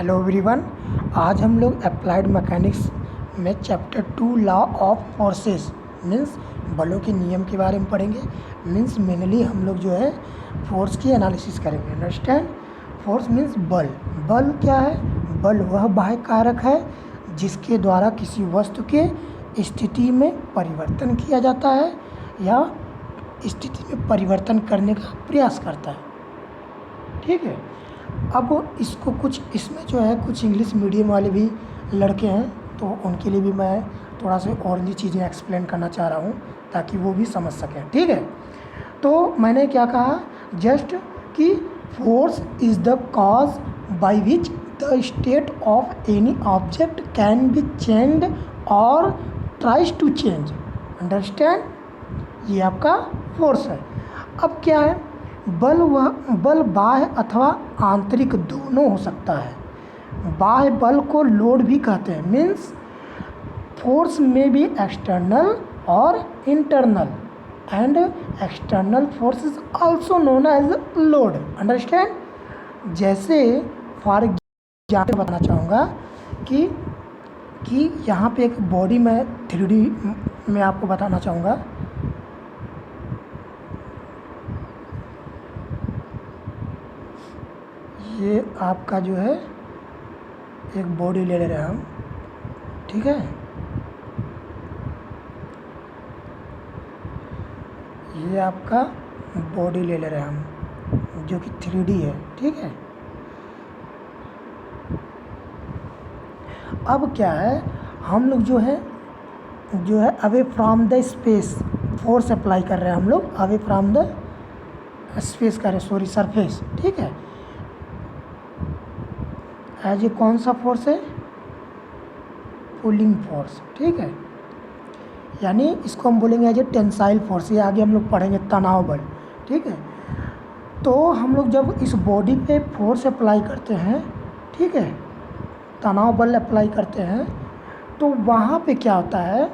Hello everyone. आज हम लोग अप्लाइड मैकेनिक्स में chapter 2 law of forces means बलों के नियम के बारे में पढ़ेंगे। मीन्स मेनली हम लोग जो है फोर्स की एनालिसिस करेंगे। अंडरस्टैंड? फोर्स मीन्स बल। बल क्या है? बल वह बाह्य कारक है जिसके द्वारा किसी वस्तु के स्थिति में परिवर्तन किया जाता है या स्थिति में परिवर्तन करने का प्रयास करता है। ठीक है। अब इसको कुछ इसमें जो है कुछ इंग्लिश मीडियम वाले भी लड़के हैं तो उनके लिए भी मैं थोड़ा सा और भी चीज़ें एक्सप्लेन करना चाह रहा हूँ ताकि वो भी समझ सकें। ठीक है। तो मैंने क्या कहा जस्ट कि force is the cause by which the state of any object can be changed और ट्राइज टू चेंज। अंडरस्टैंड? ये आपका फोर्स है। अब क्या है? बल बाह्य अथवा आंतरिक दोनों हो सकता है। बाह्य बल को लोड भी कहते हैं। मीन्स फोर्स में भी एक्सटर्नल और internal and external force is also known as load. Understand? जैसे फॉर एग्जाम्पल बताना चाहूँगा कि यहाँ पे एक बॉडी में 3D में आपको बताना चाहूँगा। ये आपका जो है एक बॉडी ले रहे हैं हम। ठीक है। ये आपका बॉडी ले रहे हैं हम जो कि 3D है। ठीक है। अब क्या है, हम लोग जो है away from the space force apply कर रहे हैं। हम लोग अवे फ्रॉम द स्पेस कर रहे हैं, सॉरी सरफेस। ठीक है। एज ये कौन सा फोर्स है? Pulling force. ठीक है। यानी इसको हम बोलेंगे एज ए टेंसाइल फोर्स। ये आगे हम लोग पढ़ेंगे तनाव बल। ठीक है। तो हम लोग जब इस बॉडी पे फोर्स अप्लाई करते हैं, ठीक है, तनाव बल अप्लाई करते हैं, तो वहाँ पे क्या होता है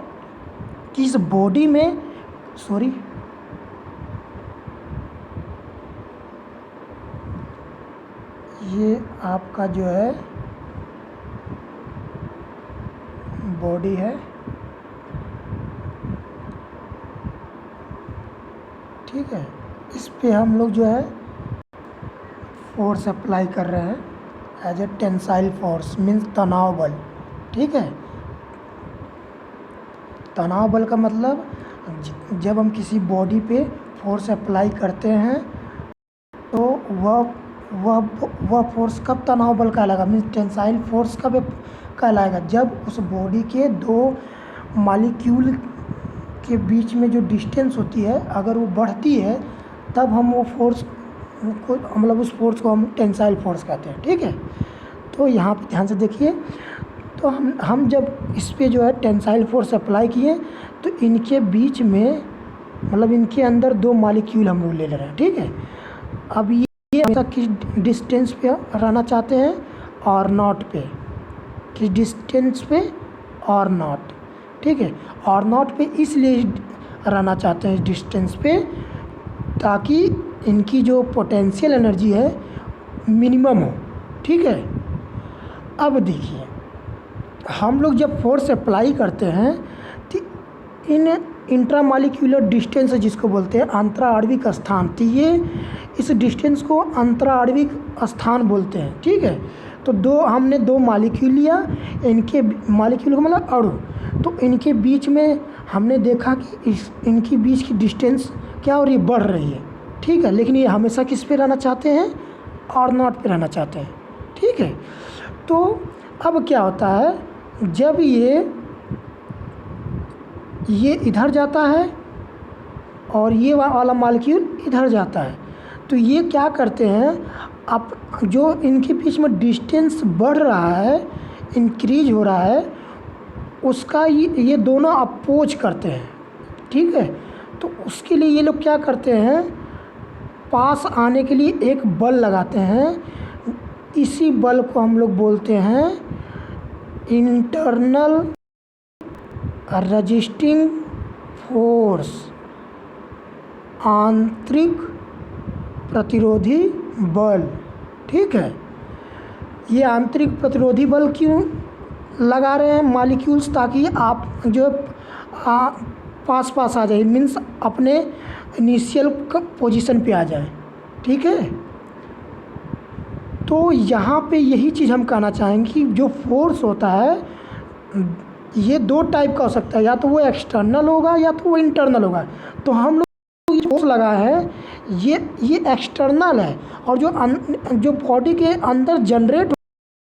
कि इस बॉडी में ये आपका जो है बॉडी है। ठीक है। इस पे हम लोग जो है फोर्स अप्लाई कर रहे हैं as a tensile force means तनाव बल। ठीक है। तनाव बल का मतलब जब हम किसी बॉडी पे फोर्स अप्लाई करते हैं तो वह फोर्स कब तनाव बल कहलाएगा? मीन्स टेंसाइल फोर्स कब कहलाएगा? जब उस बॉडी के दो मॉलिक्यूल के बीच में जो डिस्टेंस होती है अगर वो बढ़ती है तब हम वो फोर्स को मतलब उस फोर्स को हम टेंसाइल फोर्स कहते हैं। ठीक है। तो यहाँ पे ध्यान से देखिए। तो हम जब इस पे जो है टेंसाइल फोर्स अप्लाई किए तो इनके बीच में मतलब इनके अंदर दो मॉलिक्यूल हम लोग ले रहे हैं। ठीक है। अब ये हमेशा किस डिस्टेंस पे रहना चाहते हैं? और नॉट पे। किस डिस्टेंस पे? और नॉट। ठीक है। और नॉट पे इसलिए रहना चाहते हैं इस डिस्टेंस पे ताकि इनकी जो पोटेंशियल एनर्जी है मिनिमम हो। ठीक है। अब देखिए हम लोग जब फोर्स अप्लाई करते हैं तो इन इंट्रामॉलिक्यूलर डिस्टेंस जिसको बोलते हैं अंतराणविक स्थान, तो ये इस डिस्टेंस को अंतराणविक स्थान बोलते हैं। ठीक है। तो हमने दो मॉलिक्यूल लिया, इनके मॉलिक्यूल का मतलब अणु, तो इनके बीच में हमने देखा कि इनकी बीच की डिस्टेंस क्या हो रही है? बढ़ रही है। ठीक है। लेकिन ये हमेशा किस पे रहना चाहते हैं? और नॉट पे रहना चाहते हैं। ठीक है। तो अब क्या होता है जब ये इधर जाता है और ये वाला मॉलिक्यूल इधर जाता है तो ये क्या करते हैं, अब जो इनके बीच में डिस्टेंस बढ़ रहा है, इंक्रीज हो रहा है, उसका ये दोनों अपोज करते हैं। ठीक है। तो उसके लिए ये लोग क्या करते हैं, पास आने के लिए एक बल लगाते हैं। इसी बल को हम लोग बोलते हैं इंटरनल रजिस्टिंग फोर्स, आंतरिक प्रतिरोधी बल। ठीक है। ये आंतरिक प्रतिरोधी बल क्यों लगा रहे हैं मॉलिक्यूल्स, ताकि आप जो पास पास आ जाए, मीन्स अपने इनिशियल पोजीशन पे आ जाए। ठीक है, तो यहाँ पे यही चीज़ हम कहना चाहेंगे कि जो फोर्स होता है ये दो टाइप का हो सकता है, या तो वो एक्सटर्नल होगा या तो वो इंटरनल होगा। तो हम लोग ये फोर्स लगा है ये एक्सटर्नल है, और जो बॉडी के अंदर जनरेट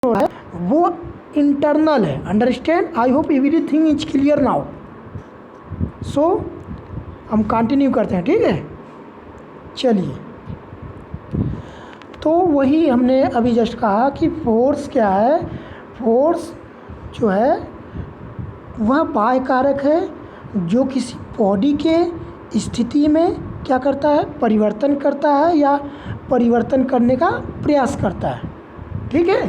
हो रहा है वो इंटरनल है। Understand? I hope everything is clear now. So हम कंटिन्यू करते हैं। ठीक है, चलिए, तो वही हमने अभी जस्ट कहा कि फोर्स क्या है। फोर्स जो है वह बाह्य कारक है जो किसी बॉडी के स्थिति में क्या करता है, परिवर्तन करता है या परिवर्तन करने का प्रयास करता है। ठीक है,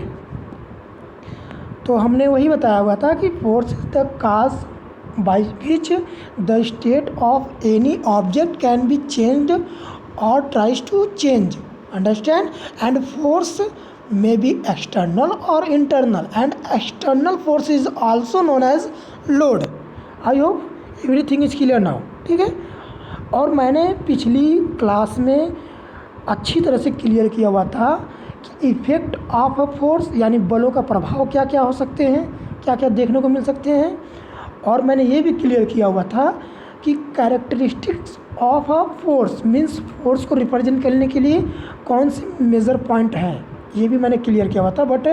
तो हमने वही बताया हुआ था कि force is the cause by which the state of any object can be changed और tries to change. Understand? And force may be external or internal, and external force is also known as load. I hope everything is clear now. ठीक है, और मैंने पिछली class में अच्छी तरह से क्लियर किया हुआ था कि इफेक्ट ऑफ अ फोर्स यानी बलों का प्रभाव क्या क्या हो सकते हैं, क्या क्या देखने को मिल सकते हैं। और मैंने ये भी क्लियर किया हुआ था कि characteristics of a force means force को रिप्रेजेंट करने के लिए कौन से मेजर पॉइंट हैं, ये भी मैंने क्लियर किया हुआ था। बट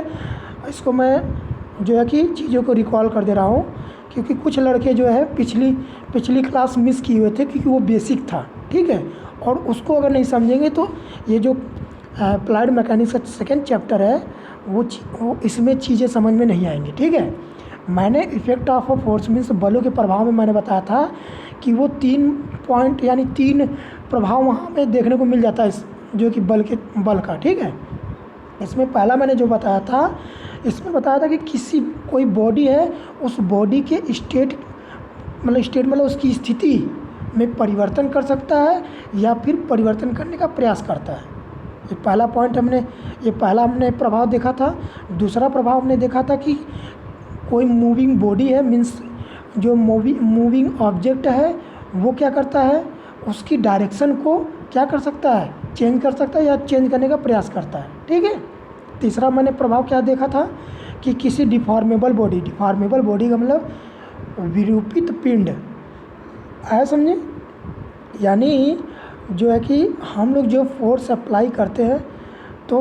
इसको मैं जो है कि चीज़ों को रिकॉल कर दे रहा हूँ, क्योंकि कुछ लड़के जो है पिछली क्लास मिस किए हुए थे, क्योंकि वो बेसिक था। ठीक है, और उसको अगर नहीं समझेंगे तो ये जो अप्लाइड मैकेनिक्स का सेकेंड चैप्टर है वो इसमें चीज़ें समझ में नहीं आएंगी। ठीक है, मैंने effect of a force means बलों के प्रभाव में मैंने बताया था कि वो 3 पॉइंट यानी 3 प्रभाव वहाँ पे देखने को मिल जाता है, जो कि बल का। ठीक है, इसमें पहला मैंने जो बताया था, इसमें बताया था कि कोई बॉडी है, उस बॉडी के स्टेट मतलब उसकी स्थिति में परिवर्तन कर सकता है या फिर परिवर्तन करने का प्रयास करता है। ये पहला पॉइंट हमने प्रभाव देखा था। दूसरा प्रभाव हमने देखा था कि कोई मूविंग बॉडी है मीन्स जो मूविंग ऑब्जेक्ट है वो क्या करता है, उसकी डायरेक्शन को क्या कर सकता है, चेंज कर सकता है या चेंज करने का प्रयास करता है। ठीक है, तीसरा मैंने प्रभाव क्या देखा था कि किसी डिफॉर्मेबल बॉडी का मतलब विरूपित पिंड है, समझे? यानी जो है कि हम लोग जो फोर्स अप्लाई करते हैं तो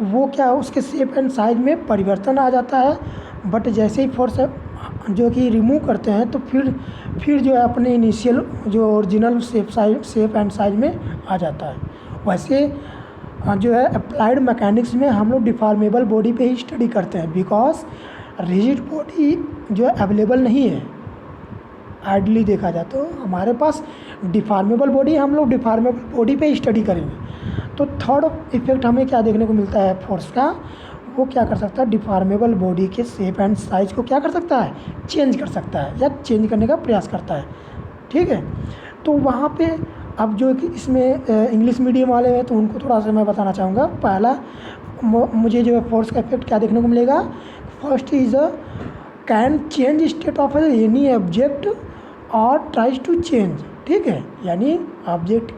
वो क्या उसके शेप एंड साइज में परिवर्तन आ जाता है, बट जैसे ही फोर्स जो कि रिमूव करते हैं तो फिर जो है अपने इनिशियल जो ओरिजिनल शेप एंड साइज में आ जाता है। वैसे जो है अप्लाइड मैकेनिक्स में हम लोग डिफॉर्मेबल बॉडी पे ही स्टडी करते हैं, बिकॉज रिजिड बॉडी जो है अवेलेबल नहीं है। आइडली देखा जाए तो हमारे पास डिफॉर्मेबल बॉडी, हम लोग डिफॉर्मेबल बॉडी पे ही स्टडी करेंगे। तो थर्ड इफेक्ट हमें क्या देखने को मिलता है फोर्स का, वो क्या कर सकता है, डिफॉर्मेबल बॉडी के शेप एंड साइज को क्या कर सकता है, चेंज कर सकता है या चेंज करने का प्रयास करता है। ठीक है, तो वहाँ पे अब जो कि इसमें इंग्लिश मीडियम वाले हैं तो उनको थोड़ा सा मैं बताना चाहूँगा। पहला मुझे जो है फोर्स का इफेक्ट क्या देखने को मिलेगा, first is can change state of any object और ट्राइज टू चेंज। ठीक है, यानी ऑब्जेक्ट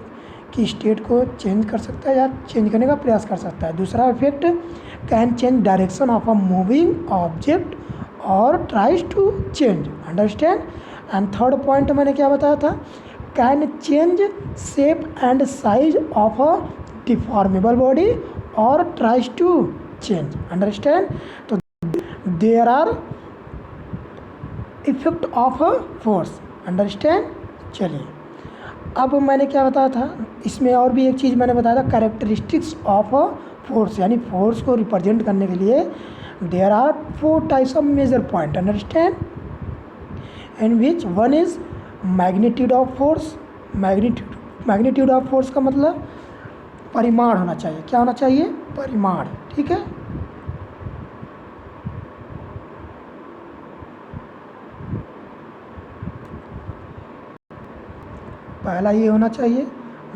की स्टेट को चेंज कर सकता है या चेंज करने का प्रयास कर सकता है। दूसरा effect can change direction of a moving object और tries to change. Understand? And third point मैंने क्या बताया था, can change shape and size of a deformable body और ट्राइज टू चेंज। अंडरस्टैंड? तो there are effect of a force. Understand? चलिए, अब मैंने क्या बताया था, इसमें और भी एक चीज़ मैंने बताया था, कैरेक्टरिस्टिक्स ऑफ अ फोर्स, यानी फोर्स को रिप्रेजेंट करने के लिए there are 4 types of major point. Understand? In which one is magnitude of force. Magnitude of force का मतलब परिमाण होना चाहिए। क्या होना चाहिए? परिमाण। ठीक है, पहला ये होना चाहिए।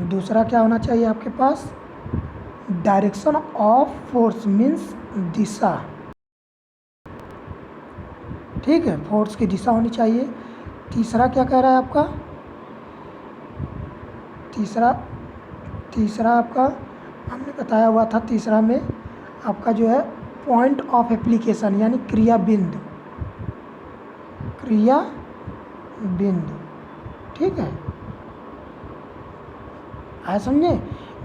दूसरा क्या होना चाहिए आपके पास, डायरेक्शन ऑफ फोर्स मीन्स दिशा, ठीक है, फोर्स की दिशा होनी चाहिए। तीसरा क्या कह रहा है आपका, तीसरा आपका हमने बताया हुआ था, तीसरा में आपका जो है पॉइंट ऑफ एप्लीकेशन यानी क्रिया बिंदु, ठीक है, आया समझे,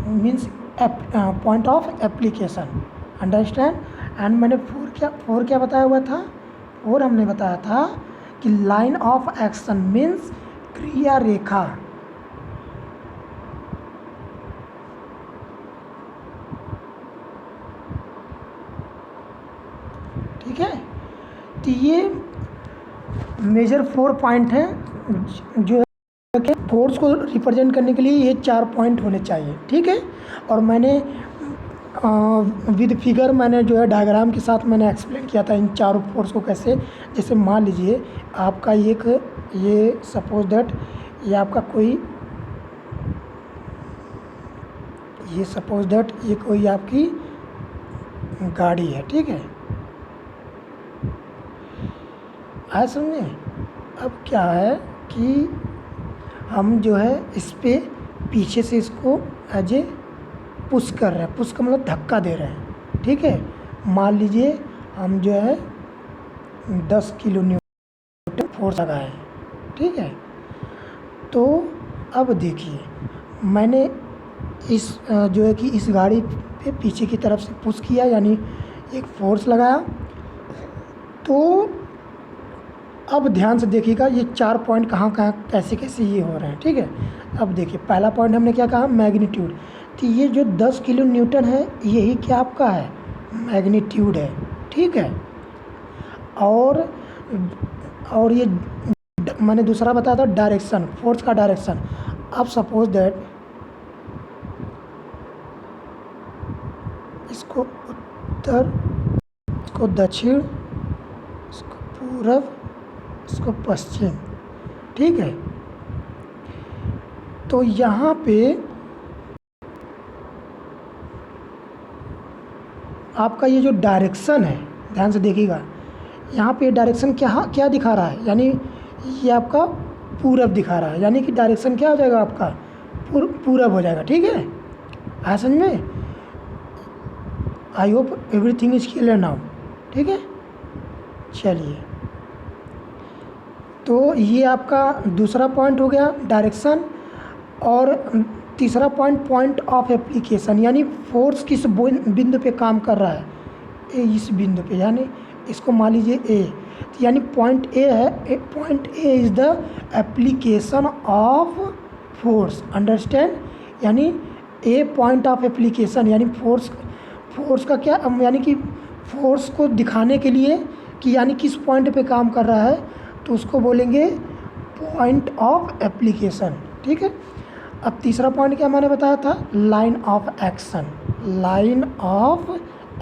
means point of application, understand. And मैंने फोर क्या बताया हुआ था, फोर हमने बताया था कि लाइन ऑफ एक्शन मीन्स क्रिया रेखा, ठीक है। तो ये मेजर 4 पॉइंट हैं जो है कि फोर्स को रिप्रेजेंट करने के लिए ये 4 पॉइंट होने चाहिए, ठीक है। और मैंने विद फिगर मैंने जो है डायग्राम के साथ मैंने एक्सप्लेन किया था इन चारों फोर्स को कैसे। जैसे मान लीजिए आपका ये सपोज दैट ये आपका कोई आपकी गाड़ी है, ठीक है, आया समझे। अब क्या है कि हम जो है इस पे पीछे से इसको एज ए पुश कर रहे हैं, पुश का मतलब धक्का दे रहे हैं, ठीक है। मान लीजिए हम जो है 10 किलो न्यूटन फोर्स लगाए, ठीक है। तो अब देखिए मैंने इस जो है कि इस गाड़ी पे पीछे की तरफ से पुश किया यानी एक फोर्स लगाया। तो अब ध्यान से देखिएगा ये 4 पॉइंट कहाँ कैसे ये हो रहे हैं, ठीक है। अब देखिए पहला पॉइंट हमने क्या कहा, मैग्नीट्यूड। तो ये जो 10 किलो न्यूटन है यही क्या आपका है, मैग्नीट्यूड है, ठीक है। और ये मैंने दूसरा बताया था डायरेक्शन, फोर्स का डायरेक्शन। अब सपोज दैट इसको उत्तर, इसको दक्षिण, इसको पूरब, इसको पश्चिम, ठीक है। तो यहाँ पे आपका ये जो डायरेक्शन है ध्यान से देखिएगा, यहाँ पे डायरेक्शन क्या दिखा रहा है, यानी ये आपका पूरब दिखा रहा है, यानी कि डायरेक्शन क्या हो जाएगा आपका पूरब हो जाएगा, ठीक है। आया समझ में। आई hope everything is clear now, ठीक है। चलिए तो ये आपका दूसरा पॉइंट हो गया डायरेक्शन। और तीसरा पॉइंट ऑफ एप्लीकेशन यानी फोर्स किस बिंदु पे काम कर रहा है, इस बिंदु पे, यानी इसको मान लीजिए ए, तो यानी पॉइंट ए है, point A is the application of force, understand. यानी ए पॉइंट ऑफ एप्लीकेशन यानी फोर्स का क्या, यानी कि फोर्स को दिखाने के लिए कि यानी किस पॉइंट पे काम कर रहा है, तो उसको बोलेंगे पॉइंट ऑफ एप्लीकेशन, ठीक है। अब तीसरा पॉइंट क्या मैंने बताया था, लाइन ऑफ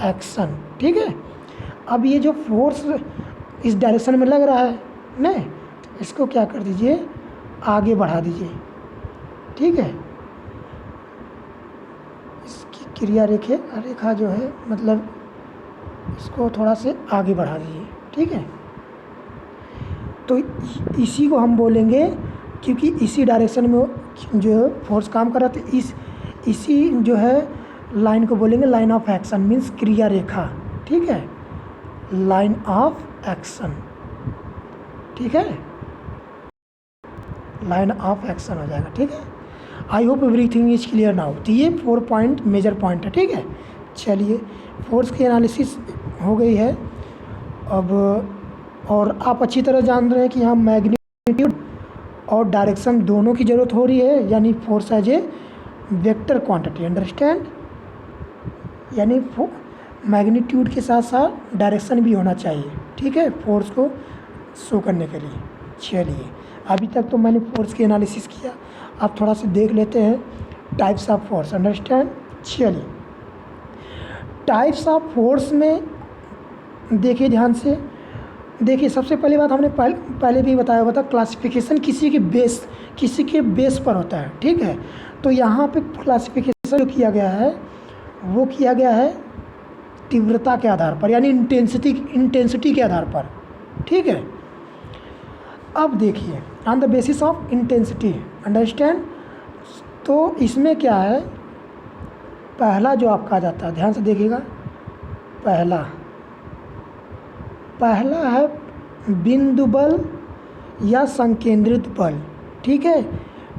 एक्शन, ठीक है। अब ये जो फोर्स इस डायरेक्शन में लग रहा है ना, इसको क्या कर दीजिए, आगे बढ़ा दीजिए, ठीक है। इसकी क्रिया रेखा जो है मतलब इसको थोड़ा से आगे बढ़ा दीजिए, ठीक है। तो इसी को हम बोलेंगे, क्योंकि इसी डायरेक्शन में जो फोर्स काम कर रहा था, इसी जो है लाइन को बोलेंगे लाइन ऑफ एक्शन, मीन्स क्रिया रेखा, ठीक है, लाइन ऑफ एक्शन, ठीक है, लाइन ऑफ एक्शन हो जाएगा, ठीक है। आई hope everything is clear now. तो ये 4 पॉइंट मेजर पॉइंट है, ठीक है। चलिए फोर्स की एनालिसिस हो गई है अब, और आप अच्छी तरह जान रहे हैं कि यहाँ मैग्नीट्यूड और डायरेक्शन दोनों की ज़रूरत हो रही है, यानी force as a vector quantity, understand. यानी मैग्नीट्यूड के साथ साथ डायरेक्शन भी होना चाहिए, ठीक है, फोर्स को शो करने के लिए। चलिए अभी तक तो मैंने फोर्स की एनालिसिस किया, अब थोड़ा सा देख लेते हैं टाइप्स ऑफ फोर्स, अंडरस्टैंड। चलिए टाइप्स ऑफ फोर्स में देखिए ध्यान से, देखिए सबसे पहली बात हमने पहले भी बताया हुआ था, क्लासिफिकेशन किसी के बेस पर होता है, ठीक है। तो यहाँ पे क्लासिफिकेशन जो किया गया है वो किया गया है तीव्रता के आधार पर, यानी इंटेंसिटी के आधार पर, ठीक है। अब देखिए on the basis of intensity, understand. तो इसमें क्या है, पहला जो आपका आ जाता है, ध्यान से देखिएगा, पहला है बिंदु बल या संकेंद्रित बल, ठीक है,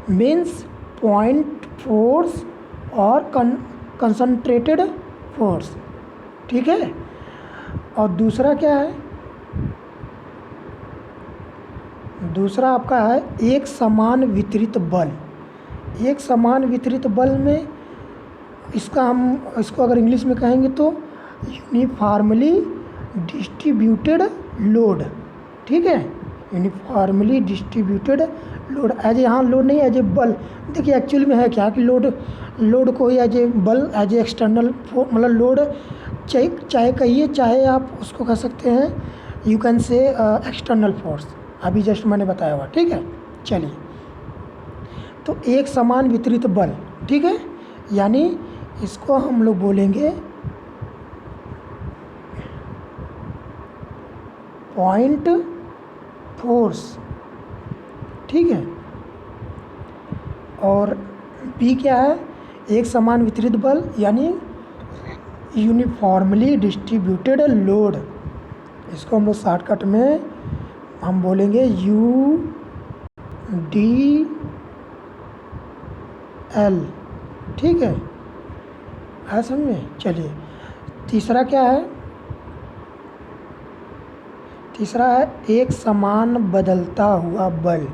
मीन्स पॉइंट फोर्स और कंसंट्रेटेड फोर्स, ठीक है। और दूसरा क्या है, दूसरा आपका है एक समान वितरित बल। एक समान वितरित बल में इसको अगर इंग्लिश में कहेंगे तो यूनिफॉर्मली डिस्ट्रीब्यूटेड लोड, ठीक है, यूनिफॉर्मली डिस्ट्रीब्यूटेड लोड, एज यहाँ लोड नहीं, एज ए बल। देखिए एक्चुअली में है क्या कि लोड को ही एज ए बल, एज ए एक्सटर्नल मतलब लोड, चाहे कहिए, चाहे आप उसको कह सकते हैं, यू कैन से एक्सटर्नल फोर्स, अभी जस्ट मैंने बताया हुआ, ठीक है। चलिए, तो एक समान वितरित बल, ठीक है, यानी इसको हम लोग बोलेंगे पॉइंट फोर्स, ठीक है। और बी क्या है, एक समान वितरित बल यानी यूनिफॉर्मली डिस्ट्रीब्यूटेड लोड, इसको हम लोग शॉर्टकट में हम बोलेंगे यू डी एल, ठीक है समझ में। चलिए, तीसरा क्या है, तीसरा है एक समान बदलता हुआ बल,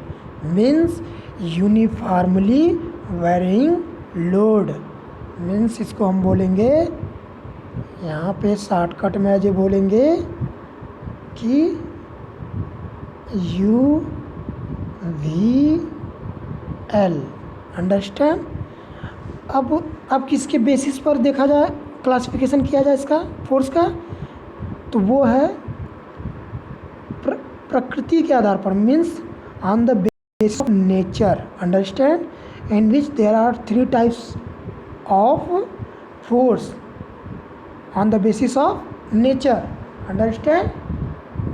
means uniformly varying load, means इसको हम बोलेंगे यहाँ पे शॉर्टकट में जो बोलेंगे कि यू वी एल, अंडरस्टैंड। अब किसके बेसिस पर देखा जाए, क्लासिफिकेशन किया जाए इसका फोर्स का, तो वो है प्रकृति के आधार पर, means on the basis of nature, understand, in which there are 3 types of force on the basis of nature, understand.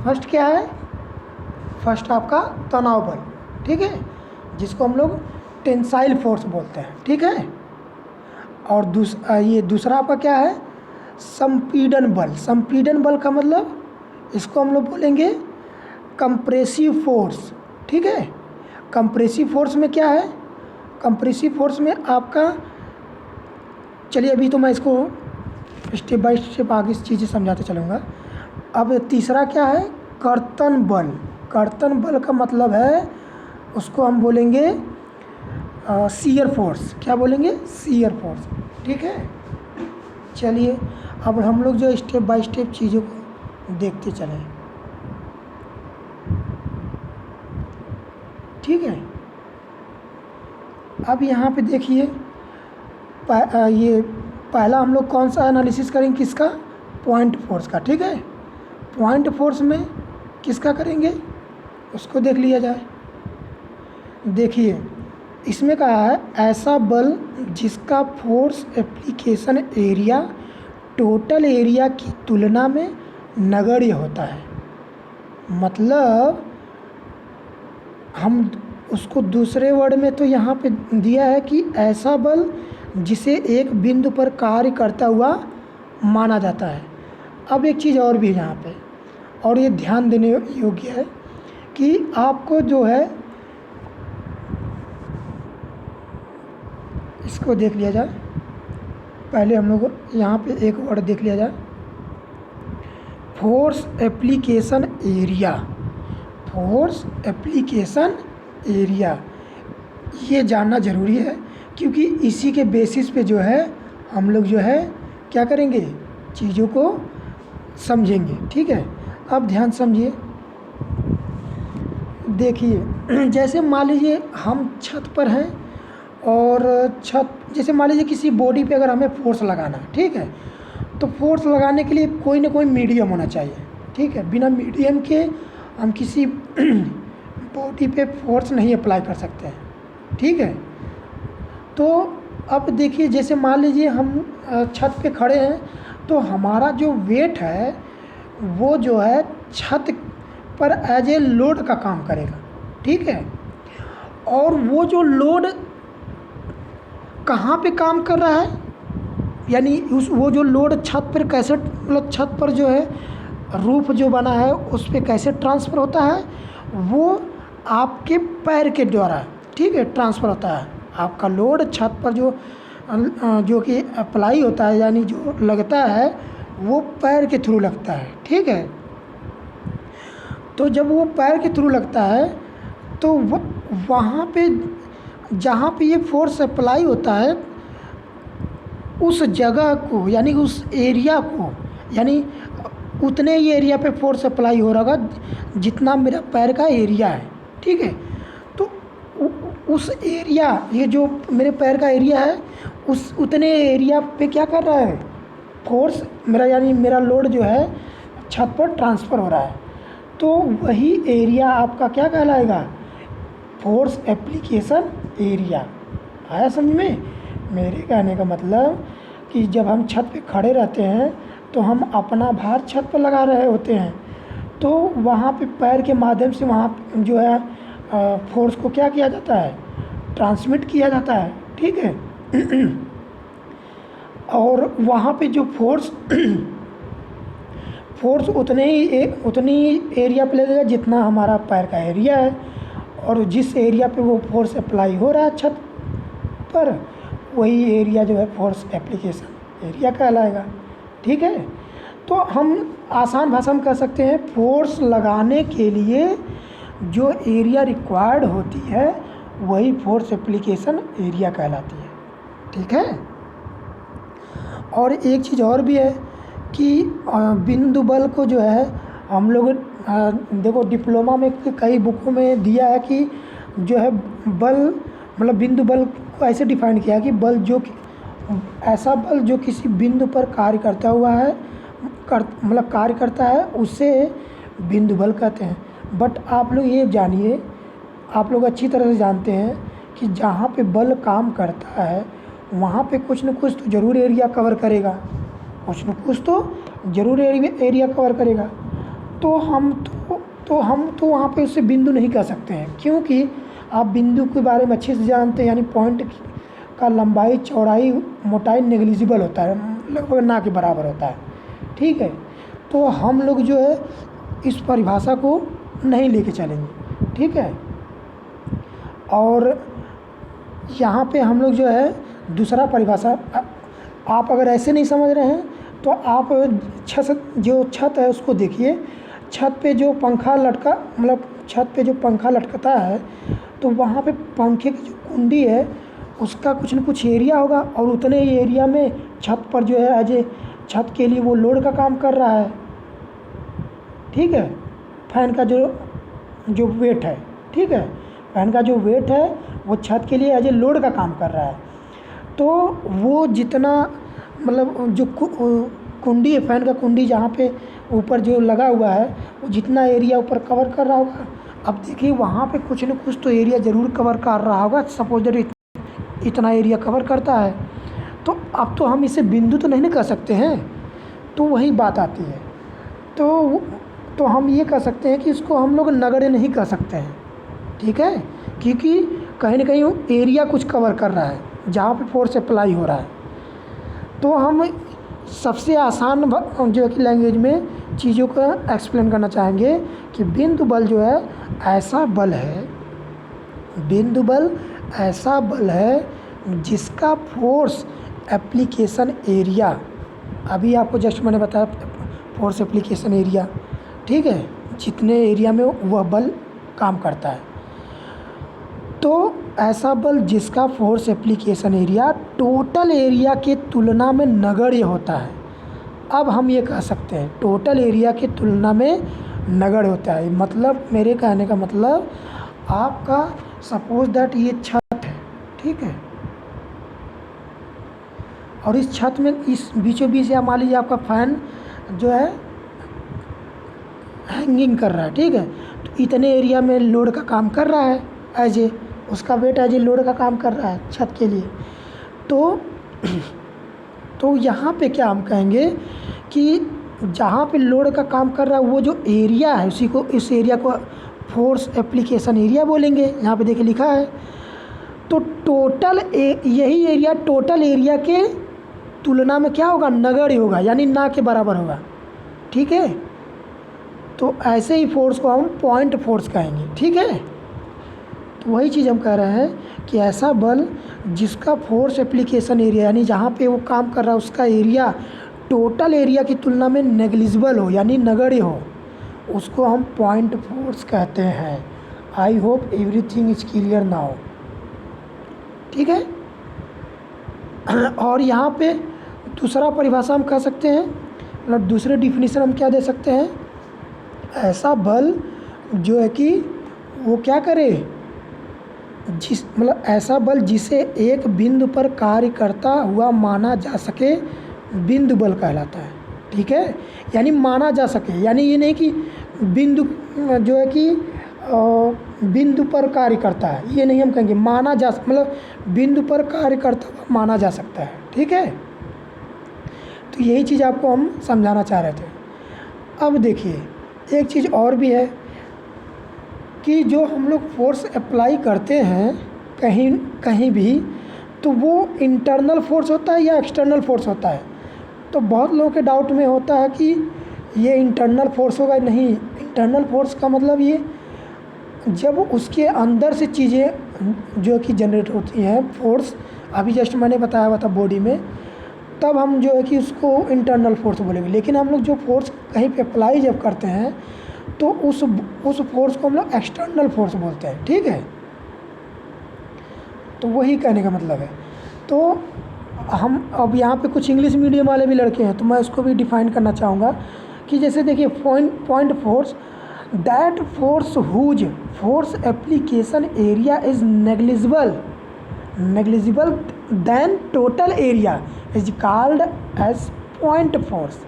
First क्या है, फर्स्ट आपका तनाव बल, ठीक है, जिसको हम लोग टेंसाइल फोर्स बोलते हैं, ठीक है। और दूसरा आपका क्या है, संपीड़न बल। संपीड़न बल का मतलब इसको हम लोग बोलेंगे कंप्रेसिव फोर्स, ठीक है। कंप्रेसिव फोर्स में क्या है, कंप्रेसिव फोर्स में आपका, चलिए अभी तो मैं इसको स्टेप बाय स्टेप आगे चीज़ें समझाते चलूँगा। अब तीसरा क्या है, कर्तन बल। कर्तन बल का मतलब है, उसको हम बोलेंगे शियर फोर्स, क्या बोलेंगे, शियर फोर्स, ठीक है। चलिए, अब हम लोग जो स्टेप बाय स्टेप चीज़ों को देखते चलें, ठीक है। अब यहाँ पे देखिए, ये पहला हम लोग कौन सा एनालिसिस करेंगे, किसका, पॉइंट फोर्स का, ठीक है। पॉइंट फोर्स में किसका करेंगे, उसको देख लिया जाए। देखिए, इसमें कहा है ऐसा बल जिसका force application area total area की तुलना में नगण्य होता है। मतलब हम उसको दूसरे वर्ड में तो यहाँ पे दिया है कि ऐसा बल जिसे एक बिंदु पर कार्य करता हुआ माना जाता है। अब एक चीज़ और भी है यहाँ पे, और ये ध्यान देने योग्य है कि आपको जो है, इसको देख लिया जाए, पहले हम लोग यहाँ पे एक वर्ड देख लिया जाए, force application area. Force application area, ये जानना ज़रूरी है, क्योंकि इसी के बेसिस पे जो है हम लोग जो है क्या करेंगे, चीज़ों को समझेंगे, ठीक है। अब ध्यान समझिए, देखिए, जैसे मान लीजिए हम छत पर हैं, और जैसे मान लीजिए किसी बॉडी पे अगर हमें फोर्स लगाना है, ठीक है, तो फोर्स लगाने के लिए कोई ना कोई मीडियम होना चाहिए, ठीक है। बिना मीडियम के हम किसी बॉडी पे फोर्स नहीं अप्लाई कर सकते हैं, ठीक है। तो अब देखिए जैसे मान लीजिए हम छत पे खड़े हैं, तो हमारा जो वेट है वो जो है छत पर एज ए लोड का काम करेगा, ठीक है। और वो जो लोड कहाँ पे काम कर रहा है, यानी वो जो लोड छत पर कैसे, मतलब छत पर जो है रूफ जो बना है उस पर कैसे ट्रांसफ़र होता है, वो आपके पैर के द्वारा, ठीक है, ट्रांसफ़र होता है। आपका लोड छत पर जो कि अप्लाई होता है, यानी जो लगता है वो पैर के थ्रू लगता है, ठीक है। तो जब वो पैर के थ्रू लगता है तो वहाँ पे जहाँ पे ये फोर्स अप्लाई होता है उस जगह को, यानी उस एरिया को, यानी उतने ही एरिया पे फोर्स अप्लाई हो रहा होगा जितना मेरा पैर का एरिया है, ठीक है। तो उस एरिया, ये जो मेरे पैर का एरिया है, उस उतने एरिया पे क्या कर रहा है फोर्स मेरा, यानी मेरा लोड जो है छत पर ट्रांसफ़र हो रहा है। तो वही एरिया आपका क्या कहलाएगा, फोर्स एप्लीकेशन एरिया। आया समझ में? मेरे कहने का मतलब कि जब हम छत पे खड़े रहते हैं तो हम अपना भार छत पर लगा रहे होते हैं, तो वहाँ पे पैर के माध्यम से वहाँ जो है फोर्स को क्या किया जाता है, ट्रांसमिट किया जाता है, ठीक है। और वहाँ पे जो फोर्स उतनी एरिया पे लगेगा जितना हमारा पैर का एरिया है, और जिस एरिया पे वो फोर्स अप्लाई हो रहा है छत पर, वही एरिया जो है फोर्स एप्लीकेशन एरिया कहलाएगा, ठीक है। तो हम आसान भाषा में कह सकते हैं फोर्स लगाने के लिए जो एरिया रिक्वायर्ड होती है वही फोर्स एप्लीकेशन एरिया कहलाती है, ठीक है। और एक चीज़ और भी है कि बिंदु बल को जो है हम लोग देखो डिप्लोमा में कई बुकों में दिया है कि जो है बल, मतलब बिंदु बल को ऐसे डिफाइन किया है कि बल जो ऐसा बल जो किसी बिंदु पर कार्य करता हुआ है, मतलब कार्य करता है, उसे बिंदु बल कहते हैं। बट आप लोग ये जानिए, आप लोग अच्छी तरह से जानते हैं कि जहाँ पे बल काम करता है वहाँ पे कुछ न कुछ तो ज़रूर एरिया कवर करेगा, कुछ न कुछ तो ज़रूर एरिया कवर करेगा। तो हम तो वहाँ पे उससे बिंदु नहीं कह सकते हैं, क्योंकि आप बिंदु के बारे में अच्छे से जानते हैं, यानी पॉइंट का लंबाई, चौड़ाई, मोटाई नेग्लिजिबल होता है, लगभग ना के बराबर होता है, ठीक है। तो हम लोग जो है इस परिभाषा को नहीं लेके चलेंगे, ठीक है। और यहाँ पे हम लोग जो है दूसरा परिभाषा, आप अगर ऐसे नहीं समझ रहे हैं तो आप छत है उसको देखिए। छत पे जो पंखा लटका, मतलब छत पे जो पंखा लटकता है तो वहाँ पे पंखे की जो कुंडी है उसका कुछ न कुछ एरिया होगा, और उतने ही एरिया में छत पर जो है एज ए छत के लिए वो लोड का काम कर रहा है, ठीक है। फैन का जो वेट है, ठीक है, फैन का जो वेट है वो छत के लिए एज ए लोड का काम कर रहा है। तो वो जितना, मतलब जो कुंडी है, फैन का कुंडी जहाँ पे ऊपर जो लगा हुआ है वो जितना एरिया ऊपर कवर कर रहा होगा, अब देखिए वहाँ पे कुछ न कुछ तो एरिया ज़रूर कवर कर रहा होगा। सपोज दैट इतना एरिया कवर करता है, तो अब तो हम इसे बिंदु तो नहीं ना कह सकते हैं। तो वही बात आती है, तो हम ये कह सकते हैं कि इसको हम लोग नगण्य नहीं कह सकते हैं, ठीक है, क्योंकि कहीं ना कहीं एरिया कुछ कवर कर रहा है जहाँ पे फोर्स अप्लाई हो रहा है। तो हम सबसे आसान जो है कि लैंग्वेज में चीज़ों को एक्सप्लेन करना चाहेंगे कि बिंदु बल जो है ऐसा बल है, बिंदु बल ऐसा बल है जिसका फोर्स एप्लीकेशन एरिया, अभी आपको जस्ट मैंने बताया फोर्स एप्लीकेशन एरिया, ठीक है, जितने एरिया में वह बल काम करता है। तो ऐसा बल जिसका force application area total area के तुलना में नगण्य होता है। अब हम ये कह सकते हैं टोटल एरिया की तुलना में नगण्य होता है, मतलब मेरे कहने का मतलब आपका सपोज दैट ये छत है, ठीक है, और इस छत में इस बीचों बीच या मान लीजिए आपका फैन जो है हैंगिंग कर रहा है, ठीक है, तो इतने एरिया में लोड का काम कर रहा है, एज ए उसका वेट एज ए लोड का काम कर रहा है छत के लिए। तो तो यहाँ पे क्या हम कहेंगे कि जहाँ पे लोड का काम कर रहा है वो जो एरिया है उसी को, इस एरिया को फोर्स एप्लीकेशन एरिया बोलेंगे। यहाँ पे देखिए लिखा है। तो यही एरिया टोटल एरिया के तुलना में क्या होगा, नगण्य होगा, यानी ना के बराबर होगा। ठीक है, तो ऐसे ही फोर्स को हम पॉइंट फोर्स कहेंगे। ठीक है, तो वही चीज़ हम कह रहे हैं कि ऐसा बल जिसका फोर्स एप्लीकेशन एरिया यानी जहाँ पे वो काम कर रहा है उसका एरिया टोटल एरिया की तुलना में नेग्लिजिबल हो यानी नगण्य हो, उसको हम पॉइंट फोर्स कहते हैं। आई hope everything is clear now. ठीक है, और यहाँ पे दूसरा परिभाषा हम कह सकते हैं, मतलब दूसरे डिफिनीशन हम क्या दे सकते हैं, ऐसा बल जो है कि वो क्या करे, मतलब ऐसा बल जिसे एक बिंदु पर कार्य करता हुआ माना जा सके बिंदु बल कहलाता है। ठीक है, यानी माना जा सके, यानी ये नहीं कि बिंदु जो है कि बिंदु पर कार्य करता है, ये नहीं हम कहेंगे, माना जा, मतलब बिंदु पर कार्य करता हुआ माना जा सकता है। ठीक है, तो यही चीज़ आपको हम समझाना चाह रहे थे। अब देखिए एक चीज़ और भी है कि जो हम लोग फोर्स अप्लाई करते हैं कहीं कहीं भी, तो वो इंटरनल फोर्स होता है या एक्सटर्नल फोर्स होता है। तो बहुत लोगों के डाउट में होता है कि ये इंटरनल फोर्स होगा। नहीं, इंटरनल फोर्स का मतलब ये जब उसके अंदर से चीज़ें जो कि जनरेट होती हैं फोर्स, अभी जस्ट मैंने बताया हुआ था बॉडी में, तब हम जो है कि उसको इंटरनल फोर्स बोलेंगे। लेकिन हम लोग जो फोर्स कहीं पे अप्लाई जब करते हैं तो उस फोर्स को हम लोग एक्सटर्नल फोर्स बोलते हैं। ठीक है, तो वही कहने का मतलब है। तो हम अब यहाँ पे कुछ इंग्लिश मीडियम वाले भी लड़के हैं तो मैं उसको भी डिफाइन करना चाहूँगा कि जैसे देखिए point force, that force whose force application area is negligible then total area is called as point force.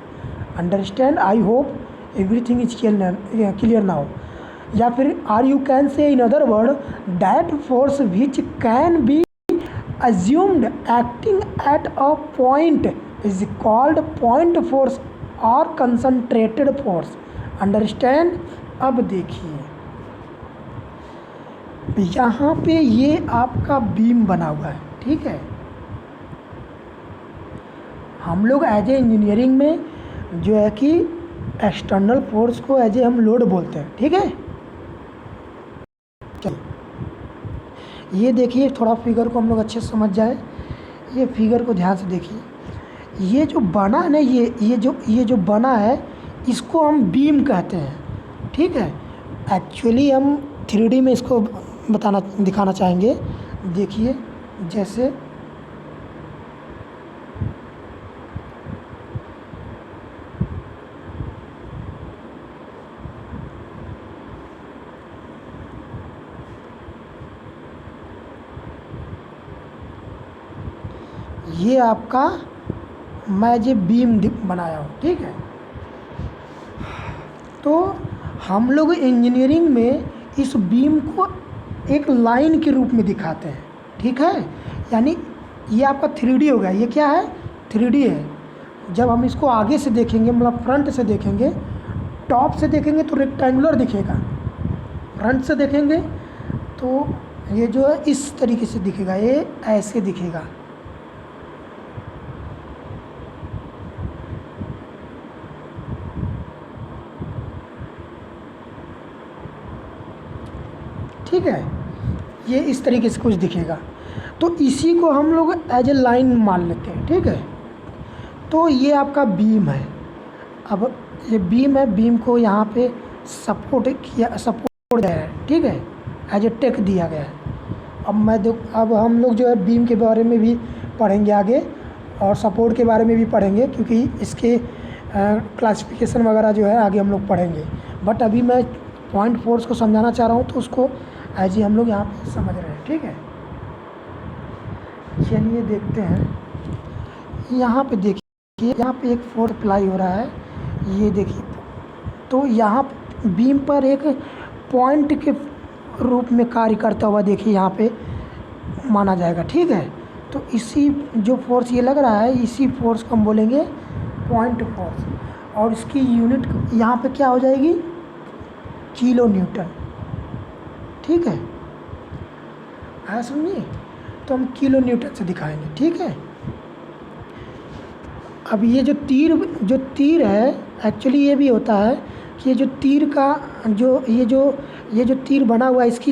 Understand, I hope everything is clear now. या फिर or you can say in other word that force which can be assumed acting at a point is called point force or concentrated force. Understand? अब देखिए यहाँ पे ये आपका beam बना हुआ है। ठीक है, हम लोग एज ए इंजीनियरिंग में जो है कि एक्सटर्नल फोर्स को एज ए हम लोड बोलते हैं। ठीक है, चलिए ये देखिए, थोड़ा फिगर को हम लोग अच्छे से समझ जाए। ये फिगर को ध्यान से देखिए, ये जो बना है ना, ये जो बना है इसको हम बीम कहते हैं। ठीक है, एक्चुअली हम 3D में इसको दिखाना चाहेंगे। देखिए जैसे ये आपका मैं जो बीम बनाया हूँ। ठीक है, तो हम लोग इंजीनियरिंग में इस बीम को एक लाइन के रूप में दिखाते हैं। ठीक है, यानी ये आपका 3D हो गया। ये क्या है, 3D है। जब हम इसको आगे से देखेंगे, मतलब फ्रंट से देखेंगे, टॉप से देखेंगे तो रेक्टेंगुलर दिखेगा, फ्रंट से देखेंगे तो ये जो है इस तरीके से दिखेगा, ये ऐसे दिखेगा। ठीक है, ये इस तरीके से कुछ दिखेगा, तो इसी को हम लोग एज ए लाइन मान लेते हैं। ठीक है, तो ये आपका बीम है। अब ये बीम है, बीम को यहाँ पे सपोर्ट दिया है। ठीक है, एज ए टेक दिया गया है। अब हम लोग जो है बीम के बारे में भी पढ़ेंगे आगे और सपोर्ट के बारे में भी पढ़ेंगे, क्योंकि इसके क्लासिफिकेशन वगैरह जो है आगे हम लोग पढ़ेंगे। बट अभी मैं पॉइंट फोर्स को समझाना चाह रहा हूँ, तो उसको एज ही हम लोग यहाँ पे समझ रहे हैं। ठीक है, चलिए देखते हैं। यहाँ पे देखिए, यहाँ पे एक फोर्स अप्लाई हो रहा है, ये देखिए। तो यहाँ बीम पर एक पॉइंट के रूप में कार्य करता हुआ देखिए यहाँ पे माना जाएगा। ठीक है, तो इसी जो फोर्स ये लग रहा है, इसी फोर्स को हम बोलेंगे पॉइंट फोर्स, और इसकी यूनिट यहाँ पे क्या हो जाएगी, किलो न्यूटन। ठीक है, आया समझिए? तो हम किलो न्यूटन से दिखाएंगे। ठीक है, अब ये जो तीर है, एक्चुअली ये भी होता है कि ये जो तीर का ये जो तीर बना हुआ है, इसकी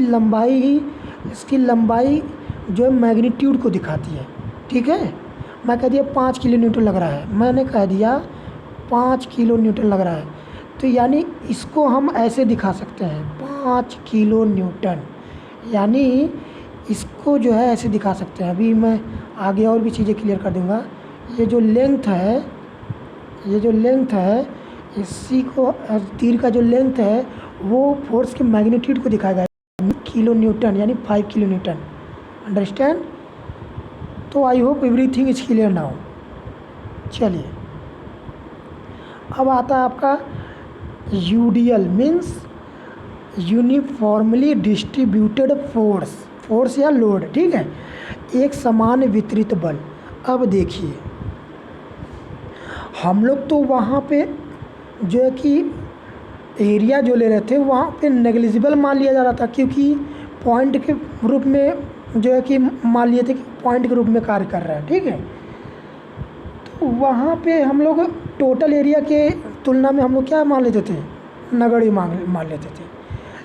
लंबाई जो है मैग्नीट्यूड को दिखाती है। ठीक है, मैं कह दिया 5 किलो न्यूटन लग रहा है, मैंने कह दिया 5 किलो न्यूटन लग रहा है, तो यानी इसको हम ऐसे दिखा सकते हैं 5 किलो न्यूटन, यानी इसको जो है ऐसे दिखा सकते हैं। अभी मैं आगे और भी चीज़ें क्लियर कर दूंगा। ये जो लेंथ है, इसी को तीर का जो लेंथ है वो फोर्स के मैग्नीट्यूड को दिखाएगा, किलो न्यूटन, यानी 5 किलो न्यूटन। अंडरस्टैंड? तो आई hope everything is clear now. चलिए, अब आता है आपका UDL, means uniformly distributed force या लोड। ठीक है, एक समान वितरित बल। अब देखिए, हम लोग तो वहाँ पे जो है कि एरिया जो ले रहे थे वहाँ पे नेग्लिजिबल मान लिया जा रहा था, क्योंकि पॉइंट के रूप में जो है कि मान लिए थे कि पॉइंट के रूप में कार्य कर रहा है। ठीक है, तो वहाँ पे हम लोग टोटल एरिया के तुलना में हम लोग क्या मान लेते थे, नगण्य मान लेते थे।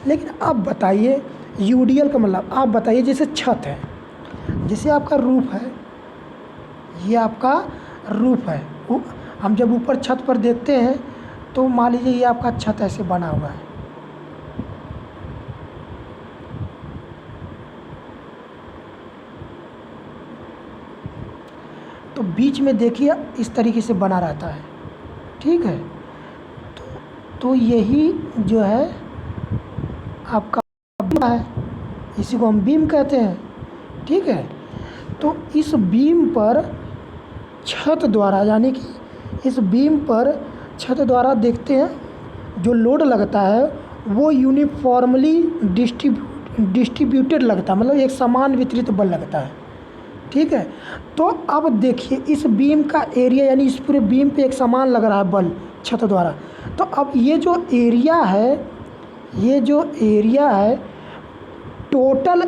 लेकिन अब बताइए यूडीएल का मतलब, आप बताइए जैसे छत है, जैसे आपका रूफ है, ये आपका रूफ है, हम जब ऊपर छत पर देखते हैं तो मान लीजिए ये आपका छत ऐसे बना हुआ है, तो बीच में देखिए इस तरीके से बना रहता है। ठीक है, तो यही जो है आपका बीम है, इसी को हम बीम कहते हैं। ठीक है, तो इस बीम पर छत द्वारा, यानी कि इस बीम पर छत द्वारा देखते हैं जो लोड लगता है वो यूनिफॉर्मली डिस्ट्रीब्यूटेड लगता है, मतलब एक समान वितरित बल लगता है। ठीक है, तो अब देखिए इस बीम का एरिया, यानी इस पूरे बीम पे एक समान लग रहा है बल छत द्वारा। तो अब ये जो एरिया है टोटल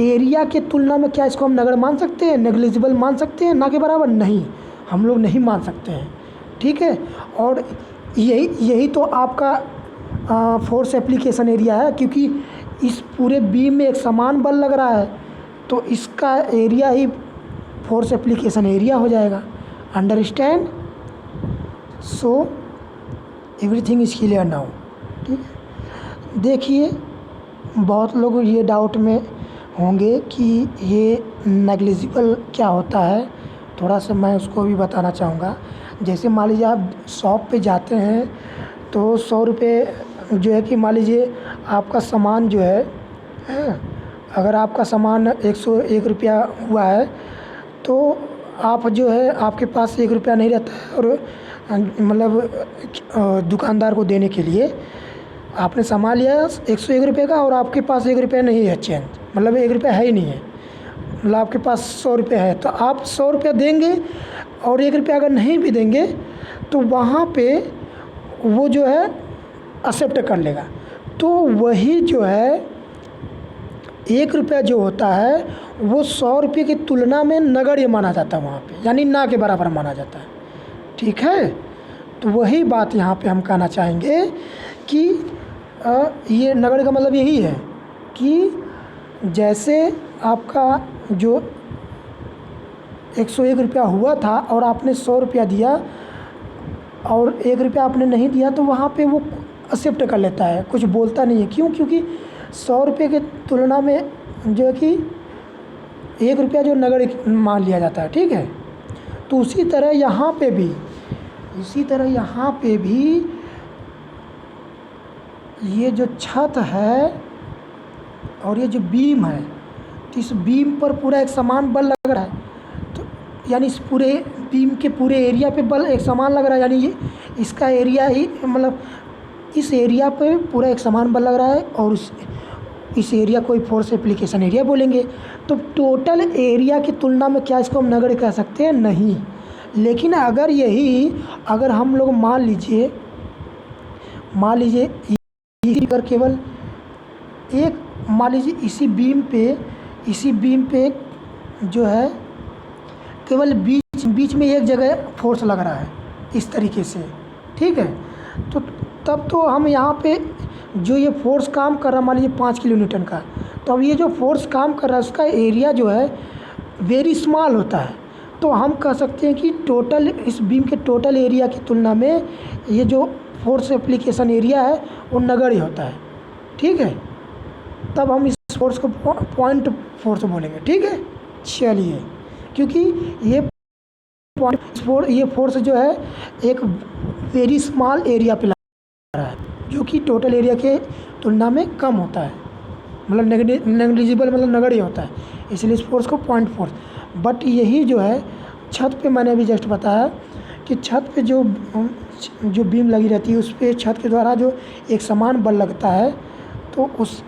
एरिया के तुलना में क्या इसको हम नगण्य मान सकते हैं, नेग्लिजिबल मान सकते हैं, ना के बराबर? नहीं, हम लोग नहीं मान सकते हैं। ठीक है, और यही तो आपका फोर्स एप्लीकेशन एरिया है, क्योंकि इस पूरे बीम में एक समान बल लग रहा है, तो इसका एरिया ही फोर्स एप्लीकेशन एरिया हो जाएगा। Understand? So everything is clear now. ठीक है, देखिए बहुत लोग ये डाउट में होंगे कि ये नेग्लिजिबल क्या होता है, थोड़ा सा मैं उसको भी बताना चाहूँगा। जैसे मान लीजिए आप शॉप पे जाते हैं तो 100 रुपये जो है कि मान लीजिए आपका सामान जो है, अगर आपका सामान 101 रुपया हुआ है तो आप जो है आपके पास 1 रुपया नहीं रहता है, और मतलब दुकानदार को देने के लिए आपने सामान लिया 101 रुपये का और आपके पास 1 रुपया नहीं है चेंज, मतलब 1 रुपया है ही नहीं है, मतलब आपके पास 100 रुपये है, तो आप 100 रुपया देंगे, और 1 रुपया अगर नहीं भी देंगे तो वहाँ पे वो जो है एक्सेप्ट कर लेगा। तो वही जो है 1 रुपया जो होता है वो 100 रुपये की तुलना में नगण्य माना जाता है वहाँ पे, यानी ना के बराबर माना जाता है। ठीक है, तो वही बात यहाँ पे हम कहना चाहेंगे कि ये नगण्य का मतलब यही है कि जैसे आपका जो 101 रुपया हुआ था और आपने 100 रुपया दिया और 1 रुपया आपने नहीं दिया, तो वहाँ पे वो एक्सेप्ट कर लेता है, कुछ बोलता नहीं है। क्यों? क्योंकि 100 रुपये की तुलना में जो है कि 1 रुपया जो नगण्य मान लिया जाता है। ठीक है, तो उसी तरह यहाँ पे भी ये जो छत है और ये जो बीम है, तो इस बीम पर पूरा एक समान बल लग रहा है, तो यानी इस पूरे बीम के पूरे एरिया पे बल एक समान लग रहा है, यानी ये इसका एरिया ही, मतलब इस एरिया पे पूरा एक समान बल लग रहा है, और इस एरिया को फोर्स एप्लीकेशन एरिया बोलेंगे। तो टोटल एरिया की तुलना में क्या इसको हम नगण्य कह सकते हैं? नहीं। लेकिन अगर हम लोग मान लीजिए अगर केवल एक, मान लीजिए इसी बीम पे जो है केवल बीच में एक जगह फोर्स लग रहा है इस तरीके से, ठीक है। तो तब तो हम यहाँ पे जो ये फोर्स काम कर रहा है मान लीजिए 5 किलो न्यूटन का, तो अब ये जो फोर्स काम कर रहा है उसका एरिया जो है वेरी स्मॉल होता है। तो हम कह सकते हैं कि टोटल इस बीम के टोटल एरिया की तुलना में ये जो फोर्स एप्लीकेशन एरिया है वो नगण्य होता है, ठीक है। तब हम इस फोर्स को पॉइंट फोर्स बोलेंगे, ठीक है। चलिए, क्योंकि ये फोर्स जो है एक वेरी स्मॉल एरिया पे लग रहा है जो कि टोटल एरिया के तुलना में कम होता है, मतलब नेग्लिजिबल, मतलब नगण्य होता है, इसलिए इस फोर्स को पॉइंट फोर्स। बट यही जो है छत पे मैंने अभी जस्ट बताया कि छत पे जो बीम लगी रहती है उस पे छत के द्वारा जो एक समान बल लगता है, तो उस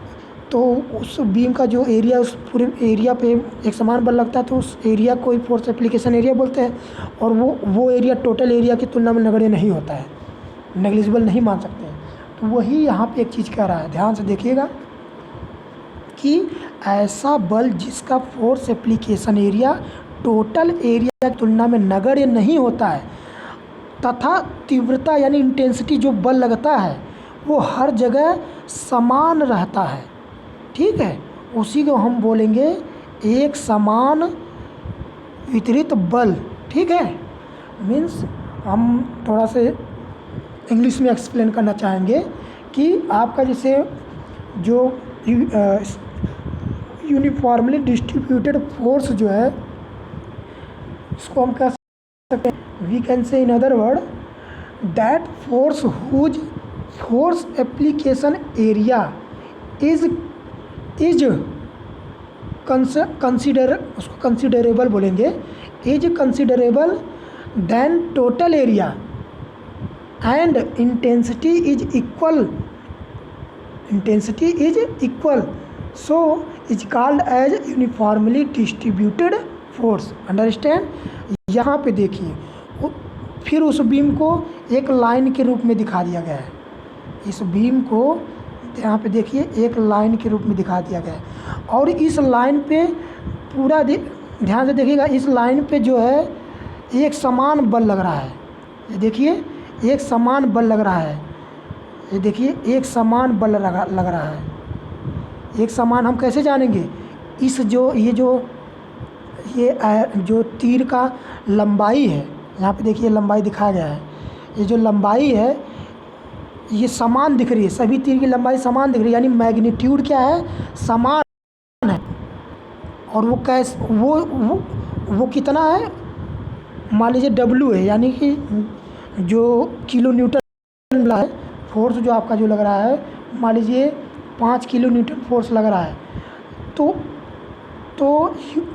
बीम का जो एरिया, उस पूरे एरिया पे एक समान बल लगता है, तो उस एरिया को ही फोर्स एप्लीकेशन एरिया बोलते हैं। और वो एरिया टोटल एरिया की तुलना में नगण्य नहीं होता है, नेग्लिजिबल नहीं मान सकते हैं। तो वही यहाँ पे एक चीज़ कह रहा है, ध्यान से देखिएगा कि ऐसा बल जिसका force application area total area की तुलना में नगण्य नहीं होता है तथा तीव्रता यानी इंटेंसिटी जो बल लगता है वो हर जगह समान रहता है, ठीक है, उसी को हम बोलेंगे एक समान वितरित बल, ठीक है। मीन्स हम थोड़ा से इंग्लिश में एक्सप्लेन करना चाहेंगे कि आपका जैसे जो यूनिफॉर्मली डिस्ट्रीब्यूटेड फोर्स जो है इसको हम कह सकते हैं, we can say in other word that force whose force application area is considerable बोलेंगे, is considerable then total area and intensity is equal so is called as uniformly distributed force. Understand? यहाँ पे देखिए फिर उस beam को एक line के रूप में दिखा दिया गया है, इस बीम को यहाँ पे देखिए एक लाइन के रूप में दिखा दिया गया है। और इस लाइन पे पूरा ध्यान से देखिएगा, इस लाइन पे जो है एक समान बल लग रहा है, ये देखिए एक समान बल लग रहा है, ये देखिए एक समान बल लग रहा है। एक समान हम कैसे जानेंगे? इस जो तीर का लंबाई है, यहाँ पे देखिए लंबाई दिखाया गया है, ये जो लंबाई है ये समान दिख रही है, सभी तीर की लंबाई समान दिख रही है, यानी मैग्नीट्यूड क्या है? समान है। और वो कितना है? मान लीजिए W है, यानी कि जो किलो न्यूटन है फोर्स जो आपका जो लग रहा है, मान लीजिए 5 किलो न्यूटन फोर्स लग रहा है, तो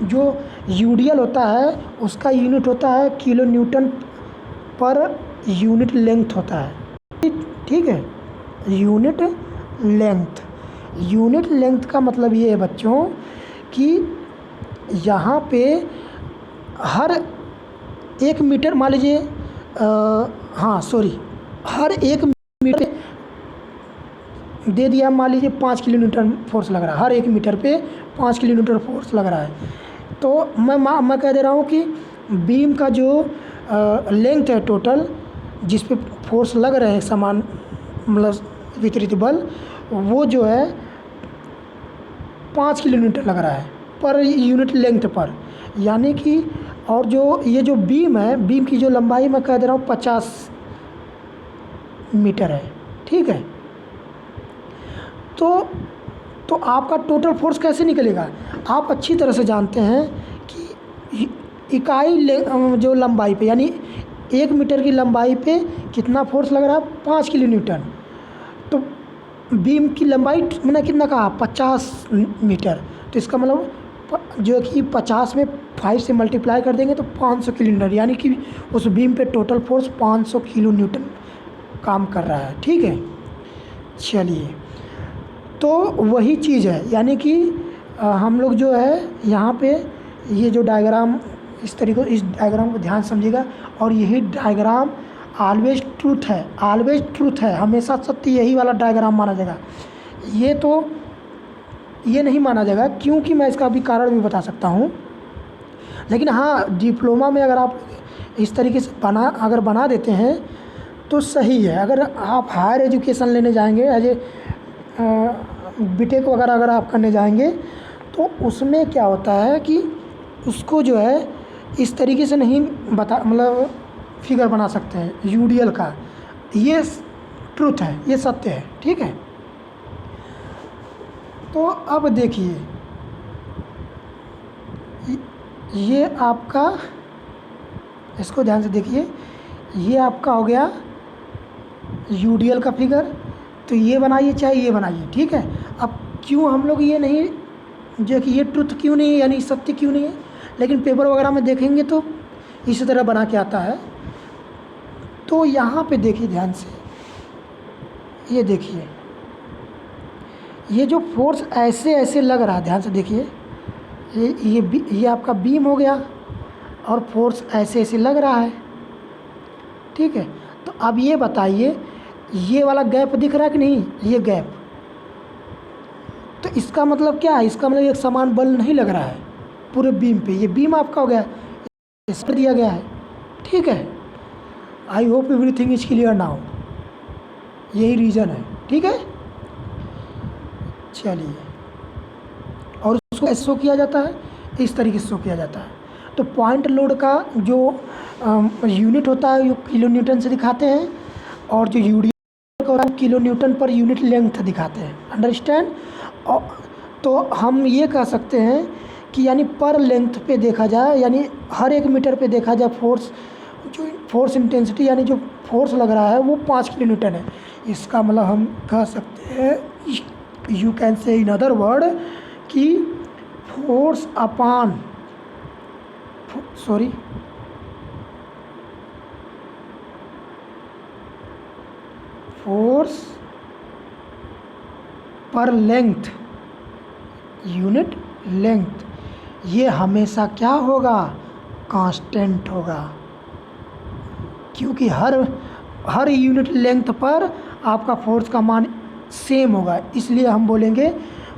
जो यूडियल होता है उसका यूनिट होता है kilo Newton per unit length होता है, ठीक है। यूनिट लेंथ का मतलब ये है बच्चों कि यहाँ पे हर 1 मीटर, मान लीजिए हर 1 मीटर दे दिया, मान लीजिए 5 किलो न्यूटन फोर्स लग रहा है, हर 1 मीटर पे 5 किलो न्यूटन फोर्स लग रहा है। तो मैं कह दे रहा हूँ कि बीम का जो लेंथ है टोटल जिस पे फोर्स लग रहे हैं समान, मतलब वितरित बल, वो जो है 5 किलो न्यूटन लग रहा है पर यूनिट लेंथ पर, यानी कि और जो ये जो बीम है, बीम की जो लंबाई मैं कह दे रहा हूँ 50 मीटर है, ठीक है। तो आपका टोटल फोर्स कैसे निकलेगा? आप अच्छी तरह से जानते हैं कि इकाई जो लंबाई पे, यानी 1 मीटर की लंबाई पे कितना फोर्स लग रहा है? 5 किलो न्यूटन। तो बीम की लंबाई मैंने कितना कहा? 50 मीटर। तो इसका मतलब जो कि 50 में 5 से मल्टीप्लाई कर देंगे तो 500 किलो न्यूटन, यानी कि उस बीम पे टोटल फोर्स 500 किलो न्यूटन काम कर रहा है, ठीक है। चलिए, तो वही चीज़ है, यानी कि हम लोग जो है यहाँ पे ये जो डायग्राम इस डायग्राम को ध्यान समझिएगा। और यही डायग्राम ऑलवेज ट्रूथ है, हमेशा सत्य यही वाला डायग्राम माना जाएगा। ये नहीं माना जाएगा, क्योंकि मैं इसका भी कारण भी बता सकता हूँ। लेकिन हाँ, डिप्लोमा में अगर आप इस तरीके से अगर बना देते हैं तो सही है। अगर आप हायर एजुकेशन लेने जाएंगे एज ए बीटेक वगैरह अगर आप करने जाएंगे, तो उसमें क्या होता है कि उसको जो है इस तरीके से नहीं मतलब फिगर बना सकते हैं यूडीएल का। ये ट्रूथ है, ये सत्य है, ठीक है। तो अब देखिए, ये आपका, इसको ध्यान से देखिए, ये आपका हो गया यूडीएल का फिगर। तो ये बनाइए चाहे ये बनाइए, ठीक है। अब क्यों हम लोग ये नहीं, जो कि ये ट्रुथ क्यों नहीं है, यानी सत्य क्यों नहीं है, लेकिन पेपर वगैरह में देखेंगे तो इसी तरह बना के आता है। तो यहाँ पे देखिए ध्यान से, ये देखिए, ये जो फोर्स ऐसे ऐसे लग रहा है, ध्यान से देखिए, ये आपका बीम हो गया और फोर्स ऐसे ऐसे लग रहा है, ठीक है। तो अब ये बताइए, ये वाला गैप दिख रहा है कि नहीं, ये गैप, तो इसका मतलब क्या है, इसका मतलब एक समान बल नहीं लग रहा है पूरे बीम पे। ये बीम आपका हो गया, इस पर दिया गया है, ठीक है। आई hope everything is clear now, यही रीज़न है, ठीक है। चलिए, और उसको कैसे शो किया जाता है, इस तरीके से शो किया जाता है। तो पॉइंट लोड का जो यूनिट होता है वो किलो न्यूटन से दिखाते हैं, और जो यूडीएल का होता है kilo Newton per unit length दिखाते हैं, अंडरस्टैंड। और तो हम ये कह सकते हैं कि यानी पर लेंथ पे देखा जाए, यानी हर 1 मीटर पे देखा जाए, जो फोर्स इंटेंसिटी यानी जो फोर्स लग रहा है वो 5 किलो न्यूटन है। इसका मतलब हम कह सकते हैं, you can say in other word कि फोर्स पर लेंथ, यूनिट लेंथ, ये हमेशा क्या होगा, कांस्टेंट होगा, क्योंकि हर यूनिट लेंथ पर आपका फोर्स का मान सेम होगा। इसलिए हम बोलेंगे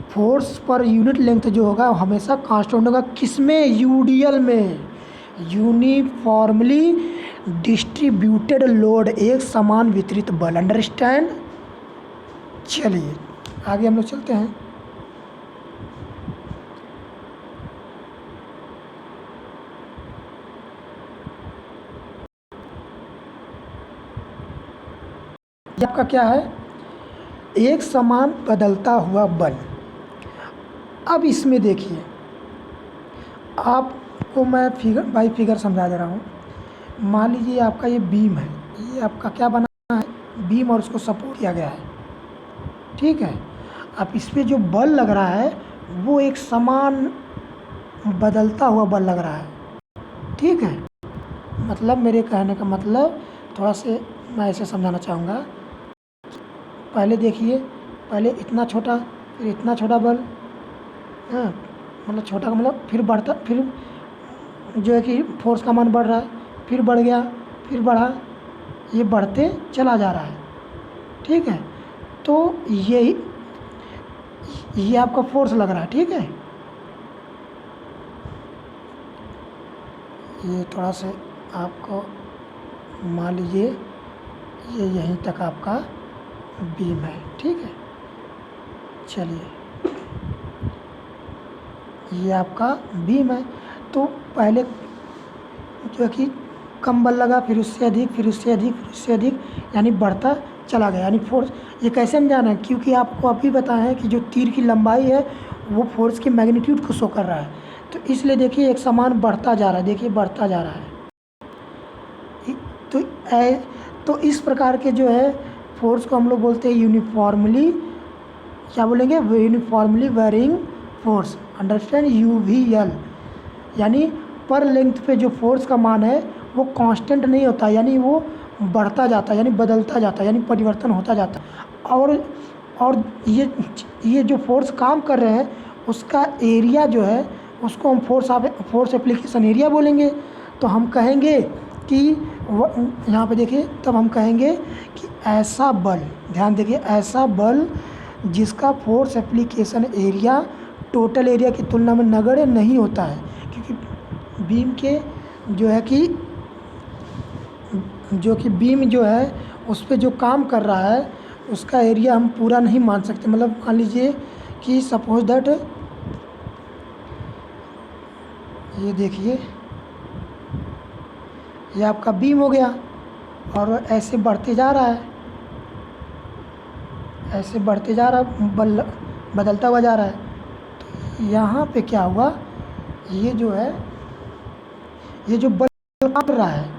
फोर्स पर यूनिट लेंथ जो होगा हमेशा कांस्टेंट होगा। किसमें, यूडीएल में, यूनिफॉर्मली डिस्ट्रीब्यूटेड लोड, एक समान वितरित बल, अंडरस्टैंड। चलिए आगे हम लोग चलते हैं। ये आपका क्या है, एक समान बदलता हुआ बल। अब इसमें देखिए, आपको मैं फिगर बाई फिगर समझा दे रहा हूँ। मान लीजिए आपका ये बीम है, ये आपका क्या बना है, बीम, और उसको सपोर्ट किया गया है, ठीक है। अब इस पर जो बल लग रहा है वो एक समान बदलता हुआ बल लग रहा है, ठीक है। मतलब मेरे कहने का मतलब, थोड़ा से मैं ऐसे समझाना चाहूँगा। पहले देखिए, पहले इतना छोटा, फिर इतना छोटा बल, हाँ, मतलब छोटा का मतलब फिर बढ़ता, फिर जो है कि फोर्स का मान बढ़ रहा है, फिर बढ़ गया, फिर बढ़ा, ये बढ़ते चला जा रहा है, ठीक है। तो ये आपका फोर्स लग रहा है, ठीक है। ये थोड़ा से आपको मान लीजिए, ये यहीं तक आपका बीम है, ठीक है। चलिए, ये आपका बीम है। तो पहले जो है कि कम बल लगा, फिर उससे अधिक, फिर उससे अधिक, फिर उससे अधिक, यानी बढ़ता चला गया, यानी फोर्स। ये कैसे हम जाना है, क्योंकि आपको अभी बताया है कि जो तीर की लंबाई है वो फोर्स के मैग्नीट्यूड को शो कर रहा है। तो इसलिए देखिए एक समान बढ़ता जा रहा है, देखिए बढ़ता जा रहा है। तो इस प्रकार के जो है फोर्स को हम लोग बोलते हैं यूनिफॉर्मली, क्या बोलेंगे, uniformly varying force, understand, UVL. यानी पर लेंथ पे जो फोर्स का मान है वो कांस्टेंट नहीं होता, यानी वो बढ़ता जाता है, यानी बदलता जाता है, यानी परिवर्तन होता जाता है। और और ये जो फोर्स काम कर रहे हैं उसका एरिया जो है उसको हम फोर्स एप्लीकेशन एरिया बोलेंगे। तो हम कहेंगे कि यहाँ पे देखिए, तब हम कहेंगे कि ऐसा बल, ध्यान देखिए, ऐसा बल जिसका force application area total area की तुलना में नगण्य नहीं होता है, क्योंकि बीम के जो कि बीम जो है उस पर जो काम कर रहा है उसका एरिया हम पूरा नहीं मान सकते। मतलब मान लीजिए कि सपोज दैट, ये देखिए, ये आपका बीम हो गया और ऐसे बढ़ते जा रहा है, ऐसे बढ़ते जा रहा है, बदलता हुआ जा रहा है। तो यहाँ पे क्या हुआ, ये जो है, ये जो बल काम कर रहा है,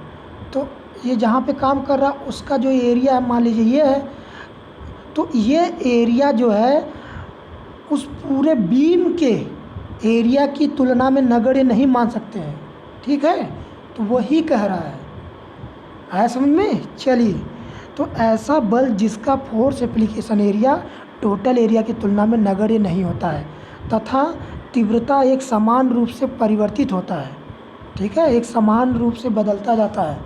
तो ये जहाँ पे काम कर रहा है उसका जो एरिया है, मान लीजिए ये है, तो ये एरिया जो है उस पूरे बीम के एरिया की तुलना में नगण्य नहीं मान सकते हैं। ठीक है, तो वही कह रहा है, आया समझ में? चलिए, तो ऐसा बल जिसका force application area total area की तुलना में नगण्य नहीं होता है तथा तीव्रता एक समान रूप से परिवर्तित होता है। ठीक है, एक समान रूप से बदलता जाता है।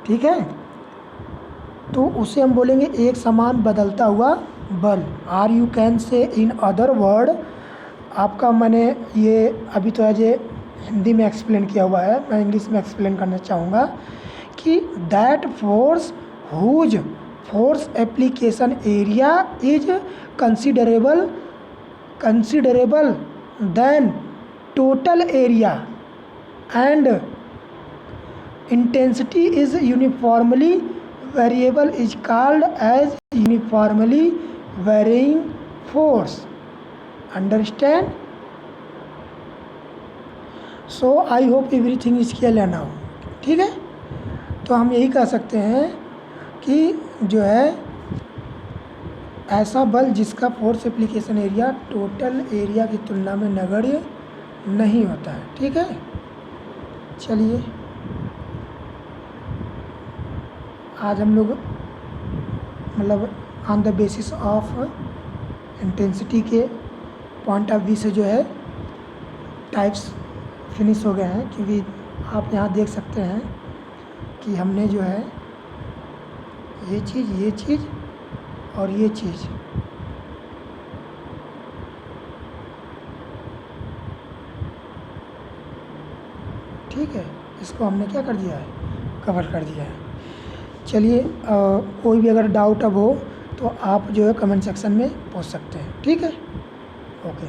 ठीक है, तो उसे हम बोलेंगे एक समान बदलता हुआ बल। Are you can say in other word, आपका मैंने ये अभी तो एज ए हिंदी में एक्सप्लेन किया हुआ है, मैं इंग्लिश में एक्सप्लेन करना चाहूँगा कि that force whose force application area is considerable then total area and intensity is uniformly variable is called as uniformly varying force. Understand? So I hope everything is clear now. ठीक है, तो हम यही कह सकते हैं कि जो है ऐसा बल जिसका force application area total area की तुलना में नगण्य नहीं होता है। ठीक है, चलिए, आज हम लोग मतलब on the basis of intensity के पॉइंट ऑफ व्यू से जो है टाइप्स फिनिश हो गए हैं, क्योंकि आप यहाँ देख सकते हैं कि हमने जो है ये चीज़ और ये चीज़, ठीक है, इसको हमने क्या कर दिया है, कवर कर दिया है। चलिए, कोई भी अगर डाउट अब हो तो आप जो है कमेंट सेक्शन में पूछ सकते हैं। ठीक है, ओके।